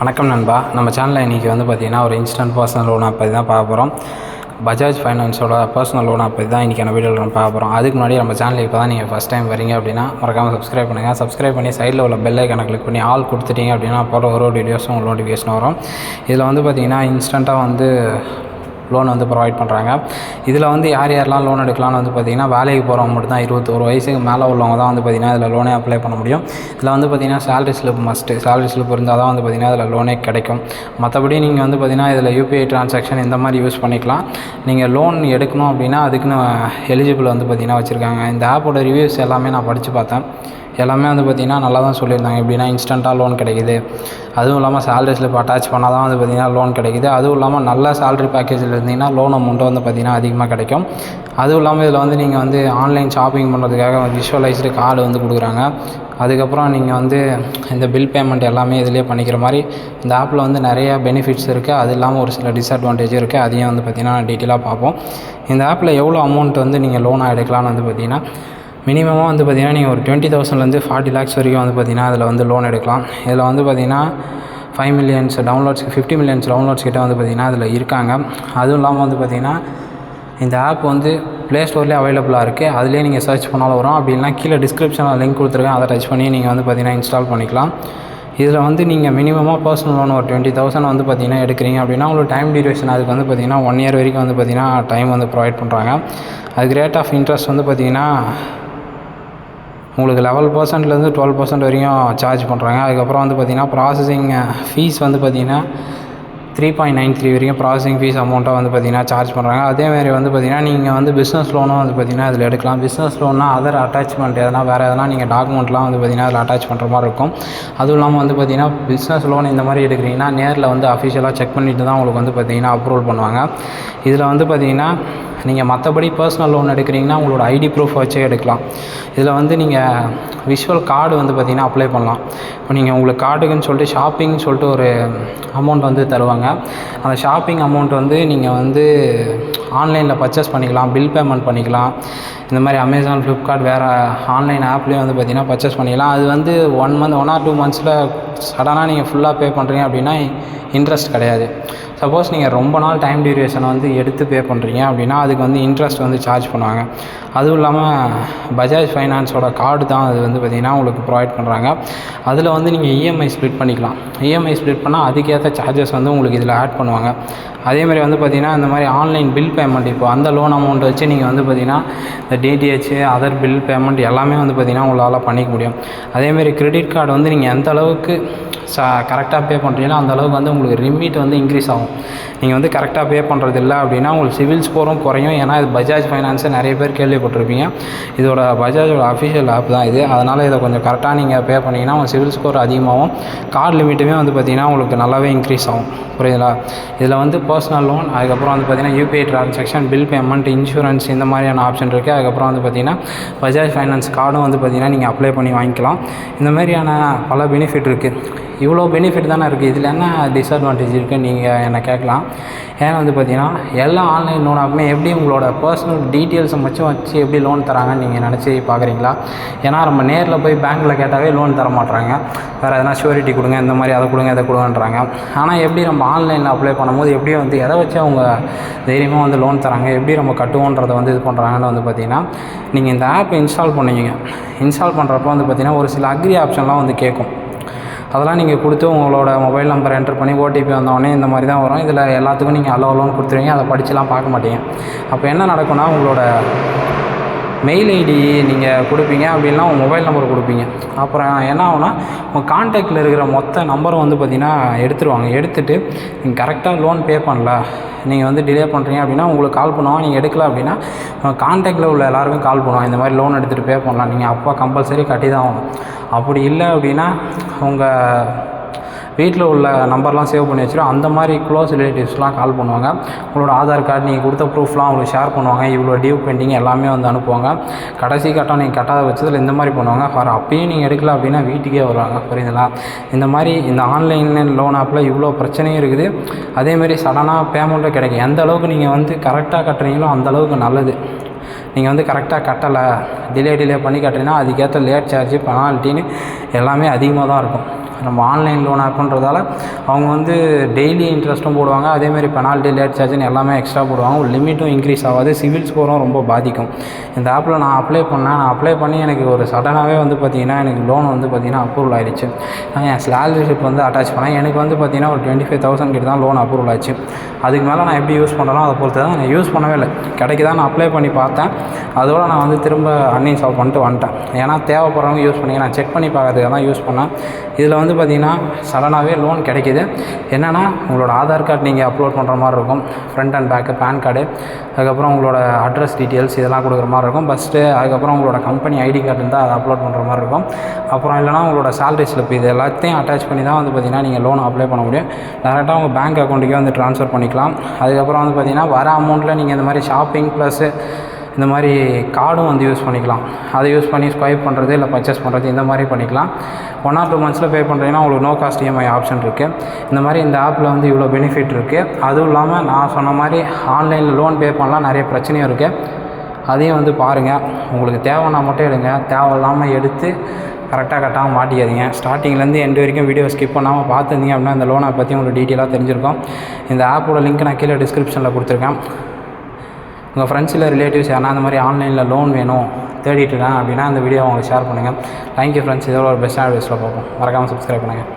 வணக்கம் நண்பா, நம்ம சேனலில் இன்றைக்கி வந்து பார்த்திங்கன்னா ஒரு இன்ஸ்டன்ட் பர்சனல் லோனை பற்றி தான் பார்க்க போகிறோம். பஜாஜ் ஃபைனான்ஸோட பர்சனல் லோனை பற்றி தான் இன்றைக்கான வீடியோவில் நம்ம பார்க்க போகிறோம். அதுக்கு முன்னாடி நம்ம சேனலுக்கு இப்போ தான் நீங்கள் ஃபஸ்ட் டைம் வரீங்க அப்படின்னா மறக்காமல் சப்ஸ்கிரைப் பண்ணுங்கள். சப்ஸ்கிரைப் பண்ணி சைடில் உள்ள பெல் ஐக்கானை கிளிக் பண்ணி ஆல் கொடுத்துட்டீங்க அப்படின்னா போகிற ஒரு வீடியோஸும் உங்களுக்கு நோட்டிஃபிகேஷன் வரும். இதில் வந்து பார்த்திங்கன்னா இன்ஸ்டண்ட்டாக வந்து லோன் வந்து ப்ரொவைட் பண்ணுறாங்க. இதில் வந்து யாரெல்லாம் லோன் எடுக்கலாம்னு வந்து பார்த்திங்கன்னா வேலைக்கு போகிறவங்க மட்டும் தான் 21 வயசுக்கு மேலே உள்ளவங்க தான் வந்து பார்த்திங்கன்னா இதில் லோனே அப்ளை பண்ண முடியும். இதில் வந்து பார்த்திங்கன்னா salary slip must, salary slip இருந்தால் தான் வந்து பார்த்திங்கன்னா இதில் லோனே கிடைக்கும். மற்றபடி நீங்கள் வந்து பார்த்திங்கன்னா இதில் யூபிஐ ட்ரான்சாக்ஷன் இந்த மாதிரி யூஸ் பண்ணிக்கலாம். நீங்கள் லோன் எடுக்கணும் அப்படின்னா அதுக்குன்னு எலிஜிபிள் வந்து பார்த்திங்கன்னா வச்சுருக்காங்க. இந்த ஆப்போட ரிவ்யூஸ் எல்லாமே நான் படித்து பார்த்தேன். எல்லாமே வந்து பார்த்திங்கன்னா நல்லா தான் சொல்லியிருந்தாங்க. எப்படின்னா இன்ஸ்டண்ட்டாக லோன் கிடைக்குது, அதுவும் இல்லாமல் சேலரி ஸ்லிப் அட்டாச் பண்ணால் தான் வந்து பார்த்திங்கன்னா லோன் கிடைக்குது, அதுவும் இல்லாமல் நல்ல சேலரி பேக்கேஜில் இருந்தீங்கன்னா லோன் அமௌண்ட்டு வந்து பார்த்திங்கன்னா அதிகமாக கிடைக்கும். அதுவும் இல்லாமல் இதில் வந்து நீங்கள் வந்து ஆன்லைன் ஷாப்பிங் பண்ணுறதுக்காக விஷுவலைஸ்டு கார்டு வந்து கொடுக்குறாங்க. அதுக்கப்புறம் நீங்கள் வந்து இந்த பில் பேமெண்ட் எல்லாமே இதிலே பண்ணிக்கிற மாதிரி இந்த ஆப்பில் வந்து நிறையா பெனிஃபிட்ஸ் இருக்குது. அது இல்லாமல் ஒரு சில டிஸ்அட்வான்டேஜும் இருக்குது. அதையும் வந்து பார்த்திங்கன்னா டீட்டெயிலாக பார்ப்போம். இந்த ஆப்பில் எவ்வளோ அமௌண்ட் வந்து நீங்கள் லோனாக எடுக்கலாம்னு வந்து பார்த்திங்கன்னா மினிமமாக வந்து பார்த்திங்கன்னா நீங்கள் ஒரு 20,000லேருந்து 40 lakhs வரைக்கும் வந்து பார்த்திங்கன்னா அதில் வந்து லோன் எடுக்கலாம். இதில் வந்து பார்த்திங்கன்னா 5 million டவுன்லோட்ஸ், 50 million டவுன்லோட்ஸ் கிட்ட வந்து பார்த்திங்கன்னா அதில் இருக்காங்க. அதுவும் இல்லாமல் வந்து பார்த்திங்கன்னா இந்த ஆப் வந்து ப்ளே ஸ்டோர்லேயே அவைலபிளாக இருக்குது. அதிலே நீங்கள் சர்ச் பண்ணாலும் வரும். அப்படி இல்லைனா கீழே டிஸ்கிரிப்ஷனில் லிங்க் கொடுத்துருக்கேன், அதை டச் பண்ணி நீங்கள் வந்து பார்த்திங்கன்னா இன்ஸ்டால் பண்ணிக்கலாம். இதில் வந்து நீங்கள் மினிமமாக பர்சனல் லோன் ஒரு 20,000 வந்து பார்த்திங்கன்னா எடுக்கிறீங்க அப்படின்னா உங்களுக்கு டைம் டியூரேஷன் அதுக்கு வந்து பார்த்திங்கன்னா 1 year வரைக்கும் வந்து பார்த்திங்கன்னா டைம் வந்து ப்ரொவைட் பண்ணுறாங்க. அதுக்கு ரேட் ஆஃப் இன்ட்ரெஸ்ட் வந்து பார்த்திங்கன்னா உங்களுக்கு 11%லேருந்து 12% வரைக்கும் சார்ஜ் பண்ணுறாங்க. அதுக்கப்புறம் வந்து பார்த்திங்கன்னா ப்ராசஸிங் ஃபீஸ் வந்து பார்த்திங்கன்னா 3.93 வரைக்கும் ப்ராசஸிங் ஃபீஸ் அமௌண்ட்டாக வந்து பார்த்திங்கன்னா சார்ஜ் பண்ணுறாங்க. அதேமாதிரி வந்து பார்த்திங்கன்னா நீங்கள் வந்து பிஸ்னஸ் லோனும் வந்து பார்த்திங்கன்னா அதில் எடுக்கலாம். பிஸ்னஸ் லோன்னா அதர் அட்டாச்மெண்ட் எதனா வேறு எதனா நீங்கள் டாக்குமெண்ட்லாம் வந்து பார்த்திங்கன்னா அதில் அட்டாச் பண்ணுற மாதிரி இருக்கும். அதுவும் இல்லாமல் வந்து பார்த்திங்கன்னா பிஸ்னஸ் லோன் இந்த மாதிரி எடுக்கிறீங்கன்னா நேரில் வந்து அஃபிஷியலாக செக் பண்ணிவிட்டு தான் உங்களுக்கு வந்து பார்த்திங்கன்னா அப்ரூவல் பண்ணுவாங்க. இதில் வந்து பார்த்திங்கன்னா நீங்கள் மற்றபடி பர்சனல் லோன் எடுக்கிறீங்கன்னா உங்களோட ஐடி ப்ரூஃப் வச்சே எடுக்கலாம். இதில் வந்து நீங்கள் விஷுவல் கார்டு வந்து பார்த்திங்கன்னா அப்ளை பண்ணலாம். இப்போ நீங்கள் உங்களுக்கு கார்டுக்குன்னு சொல்லிட்டு ஷாப்பிங்னு சொல்லிட்டு ஒரு அமௌண்ட் வந்து தருவாங்க. அந்த ஷாப்பிங் அமௌண்ட் வந்து நீங்கள் வந்து ஆன்லைனில் பர்ச்சேஸ் பண்ணிக்கலாம், பில் பேமெண்ட் பண்ணிக்கலாம். இந்த மாதிரி அமேசான், ஃப்ளிப்கார்ட் வேறு ஆன்லைன் ஆப்லேயும் வந்து பார்த்திங்கன்னா பர்ச்சேஸ் பண்ணிக்கலாம். அது வந்து 1 or 2 monthஸில் சடனாக நீங்கள் ஃபுல்லாக பே பண்ணுறீங்க அப்படின்னா இன்ட்ரெஸ்ட் கிடையாது. சப்போஸ் நீங்கள் ரொம்ப நாள் டைம் டியூரேஷனை வந்து எடுத்து பே பண்ணுறீங்க அப்படின்னா அதுக்கு வந்து இன்ட்ரெஸ்ட் வந்து சார்ஜ் பண்ணுவாங்க. அதுவும் இல்லாமல் பஜாஜ் ஃபைனான்ஸோட கார்டு தான் அது வந்து பார்த்திங்கன்னா உங்களுக்கு ப்ரொவைட் பண்ணுறாங்க. அதில் வந்து நீங்கள் இஎம்ஐ ஸ்ப்ளிட் பண்ணிக்கலாம். இஎம்ஐ ஸ்ப்ளிட் பண்ணால் அதுக்கேற்ற சார்ஜஸ் வந்து உங்களுக்கு இதில் ஆட் பண்ணுவாங்க. அதேமாதிரி வந்து பார்த்திங்கன்னா இந்த மாதிரி ஆன்லைன் பில் பேமெண்ட் இப்போ அந்த லோன் அமௌண்ட் வச்சு நீங்கள் வந்து பார்த்திங்கன்னா இந்த டிடிஹெச், அதர் பில் பேமெண்ட் எல்லாமே வந்து பார்த்திங்கன்னா உங்களால் பண்ணிக்க முடியும். அதேமாதிரி கிரெடிட் கார்டு வந்து நீங்கள் எந்த அளவுக்கு கரெக்டாக பே பண்ணுறீங்கன்னா அந்த அளவுக்கு வந்து உங்களுக்கு லிமிட் வந்து இன்க்ரீஸ் ஆகும். நீங்கள் வந்து கரெக்டாக பே பண்ணுறது இல்லை அப்படின்னா உங்களுக்கு சிவில் ஸ்கோரும் குறையும். ஏன்னா இது பஜாஜ் ஃபைனான்ஸை நிறைய பேர் கேள்விப்பட்டிருப்பீங்க. இதோட பஜாஜோட அஃபிஷியல் ஆப் தான் இது. அதனால் இதை கொஞ்சம் கரெக்டாக நீங்கள் பே பண்ணிங்கன்னா உங்கள் சிவில் ஸ்கோர் அதிகமாகும். கார்டு லிமிட்டுமே வந்து பார்த்திங்கன்னா உங்களுக்கு நல்லாவே இன்க்ரீஸ் ஆகும். புரியுதுங்களா? இதில் வந்து பர்சனல் லோன், அதுக்கப்புறம் வந்து பார்த்திங்கன்னா UPI transaction, bill payment, insurance இந்த மாதிரியான ஆப்ஷன் இருக்குது. அதுக்கப்புறம் வந்து பார்த்திங்கன்னா பஜாஜ் ஃபைனான்ஸ் கார்டும் வந்து பார்த்திங்கன்னா நீங்கள் அப்ளை பண்ணி வாங்கிக்கலாம். இந்த மாதிரியான பல பெனிஃபிட் இருக்குது. இவ்வளோ பெனிஃபிட் தானே இருக்குது, இதில் என்ன டிஸ்அட்வான்டேஜ் இருக்குதுன்னு நீங்கள் என்னை கேட்கலாம். ஏன்னா வந்து பார்த்திங்கன்னா எல்லா ஆன்லைன் லோன் ஆப்புமே எப்படி உங்களோட பர்சனல் டீட்டெயில்ஸை வச்சு எப்படி லோன் தராங்கன்னு நீங்கள் நினச்சி பார்க்குறீங்களா? ஏன்னா நம்ம நேரில் போய் பேங்க்கில் கேட்டாவே லோன் தர மாட்றாங்க. வேறு எதனா ஷூரிட்டி கொடுங்க, இந்த மாதிரி அதை கொடுங்க இதை கொடுங்கன்றாங்க. ஆனால் எப்படி நம்ம ஆன்லைனில் அப்ளை பண்ணும்போது எப்படி வந்து எதை வச்சு அவங்க தைரியமாக வந்து லோன் தராங்க, எப்படி நம்ம கட்டுவோன்றதை வந்து இது பண்ணுறாங்கன்னு வந்து பார்த்திங்கன்னா நீங்கள் இந்த ஆப் இன்ஸ்டால் பண்ணுவீங்க. இன்ஸ்டால் பண்ணுறப்போ வந்து பார்த்திங்கன்னா ஒரு சில அக்ரி ஆப்ஷன்லாம் வந்து கேட்கும். அதெல்லாம் நீங்கள் கொடுத்து உங்களோட மொபைல் நம்பர் என்டர் பண்ணி ஓடிபி வந்தோடனே இந்த மாதிரி தான் வரும். இதில் எல்லாத்துக்கும் நீங்கள் அலோன் கொடுத்துருவீங்க. அதை படிச்சுலாம் பார்க்க மாட்டீங்க. அப்போ என்ன நடக்கும்னா உங்களோட மெயில் ஐடி நீங்கள் கொடுப்பீங்க, அப்படின்னா உங்கள் மொபைல் நம்பர் கொடுப்பீங்க. அப்புறம் என்ன ஆகுனா உங்கள் கான்டாக்டில் இருக்கிற மொத்த நம்பரும் வந்து பார்த்திங்கன்னா எடுத்துருவாங்க. எடுத்துகிட்டு நீங்கள் கரெக்டாக லோன் பே பண்ணல, நீங்கள் வந்து டிலே பண்ணுறீங்க அப்படின்னா உங்களுக்கு கால் பண்ணுவாங்க. நீங்கள் எடுக்கல அப்படின்னா கான்டாக்டில் உள்ள எல்லாருக்கும் கால் பண்ணுவாங்க. இந்த மாதிரி லோன் எடுத்துகிட்டு பே பண்ணலாம், நீங்கள் அப்போ கம்பல்சரி கட்டி தான் ஆகணும். அப்படி இல்லை அப்படின்னா உங்கள் வீட்டில் உள்ள நம்பர்லாம் சேவ் பண்ணி வச்சுரும். அந்த மாதிரி க்ளோஸ் ரிலேட்டிவ்ஸ்லாம் கால் பண்ணுவாங்க. உங்களோட ஆதார் கார்டு, நீங்கள் கொடுத்த ப்ரூஃப்லாம் அவங்களுக்கு ஷேர் பண்ணுவாங்க. இவ்வளோ டியூ பெண்டிங் எல்லாமே வந்து அனுப்புவாங்க. கடைசி கட்டம் நீங்கள் கட்டாத பட்சத்தில் இந்த மாதிரி பண்ணுவாங்க. அப்பயும் நீங்கள் எடுக்கல அப்படின்னா வீட்டுக்கே வருவாங்க. புரியுதுங்களா? இந்த மாதிரி இந்த ஆன்லைன் லோன் ஆப்பில் இவ்வளோ பிரச்சனையும் இருக்குது. அதேமாரி சடனாக பேமெண்ட்டும் கிடைக்கும். எந்த அளவுக்கு நீங்கள் வந்து கரெக்டாக கட்டுறீங்களோ அந்தளவுக்கு நல்லது. நீங்கள் வந்து கரெக்டாக கட்டலை, டிலே பண்ணி கட்டுறீங்கன்னா அதுக்கேற்ற லேட் சார்ஜு பெனால்ட்டின்னு எல்லாமே அதிகமாக தான் இருக்கும். நம்ம ஆன்லைன் லோன் ஆப்புன்றதால அவங்க வந்து டெய்லி இன்ட்ரெஸ்ட்டும் போடுவாங்க, அதேமாதிரி பெனால்ட்டி லேட் சார்ஜுன்னு எல்லாமே எக்ஸ்ட்ரா போடுவாங்க. ஒரு லிமிட்டும் இன்க்ரீஸ் ஆகாது, சிவில் ஸ்கோரும் ரொம்ப பாதிக்கும். இந்த ஆப்பில் நான் அப்ளை பண்ணி எனக்கு ஒரு சடனாகவே வந்து பார்த்திங்கன்னா எனக்கு லோன் வந்து பார்த்திங்கன்னா அப்ரூவல் ஆகிடுச்சு. என் சேலரி ஸ்லிப் வந்து அட்டாச் பண்ணேன். எனக்கு வந்து பார்த்திங்கன்னா ஒரு 25,000 கிட்ட தான் லோன் அப்ரூவல் ஆச்சு. அதுக்கு மேலே நான் எப்படி யூஸ் பண்ணுறேனோ அதை பொறுத்து தான். நான் யூஸ் பண்ணவே இல்லை, கிடைக்குதான் நான் அப்ளை பண்ணி பார்த்தேன். அதோடு நான் வந்து திரும்ப அன்இன்ஸ்டால் பண்ணிட்டு வந்துட்டேன். ஏன்னா தேவைப்படுறவங்க யூஸ் பண்ணி நான் செக் பண்ணி பார்க்கறதுக்காக தான் யூஸ் பண்ணேன். இதில் வந்து பார்த்திங்கன்னா சடனாகவே லோன் கிடைக்கிது. என்னென்னா உங்களோட ஆதார் கார்டு நீங்கள் அப்லோட் பண்ணுற மாதிரி இருக்கும், front and back, PAN card, அதுக்கப்புறம் உங்களோட அட்ரஸ் டீட்டெயில்ஸ் இதெல்லாம் கொடுக்குற மாதிரி இருக்கும் ஃபஸ்ட்டு. அதுக்கப்புறம் உங்களோட கம்பெனி ஐடி கார்டு இருந்தால் அதை அப்லோட் பண்ணுற மாதிரி இருக்கும். அப்புறம் இல்லைனா உங்களோட சேலரி ஸ்லிப், இது எல்லாத்தையும் அட்டாச் பண்ணி தான் வந்து பார்த்திங்கன்னா நீங்கள் லோன் அப்ளை பண்ண முடியும். டேரெக்டாக உங்கள் பேங்க் அக்கௌண்ட்டுக்கே வந்து ட்ரான்ஸ்ஃபர் பண்ணிக்கலாம். அதுக்கப்புறம் வந்து பார்த்திங்கன்னா வர அமௌண்ட்டில் நீங்கள் இந்த மாதிரி ஷாப்பிங் ப்ளஸ்ஸு இந்த மாதிரி கார்டும் வந்து யூஸ் பண்ணிக்கலாம். அதை யூஸ் பண்ணி ஸ்வைப் பண்ணுறது இல்லை பர்ச்சேஸ் பண்ணுறது இந்த மாதிரி பண்ணிக்கலாம். 1 or 2 monthஸில் பே பண்ணுறீங்கன்னா உங்களுக்கு நோ காஸ்ட் இஎம்ஐ ஆப்ஷன் இருக்குது. இந்த மாதிரி இந்த ஆப்பில் வந்து இவ்வளோ பெனிஃபிட் இருக்குது. அதுவும் இல்லாமல் நான் சொன்ன மாதிரி ஆன்லைனில் லோன் பே பண்ணலாம், நிறைய பிரச்சனையும் இருக்குது. அதையும் வந்து பாருங்கள். உங்களுக்கு தேவைன்னா மட்டும் எடுங்க, தேவையில்லாமல் எடுத்து கரெக்டாக கட்டாமல் மாட்டிக்காதீங்க. ஸ்டார்டிங்லேருந்து எண்டு வரைக்கும் வீடியோ ஸ்கிப் பண்ணாமல் பார்த்துருந்தீங்க அப்படின்னா இந்த லோனை பற்றி உங்களுக்கு டீட்டெயிலாக தெரிஞ்சிருக்கும். இந்த ஆப்போட லிங்க் நான் கீழே டிஸ்கிரிப்ஷனில் கொடுத்துருக்கேன். உங்கள் ஃப்ரெண்ட்ஸ் இல்லை ரிலேட்டிவ்ஸ் யாரா அந்த மாதிரி ஆன்லைனில் லோன் வேணும் தேடிட்டு இருக்காங்க அப்படின்னா இந்த வீடியோ அவங்களுக்கு ஷேர் பண்ணுங்கள். Thank you friends. இதோட ஒரு பெஸ்ட்டான வீடியோஸில் பார்ப்போம். மறக்காமல் சப்ஸ்கிரைப் பண்ணுங்கள்.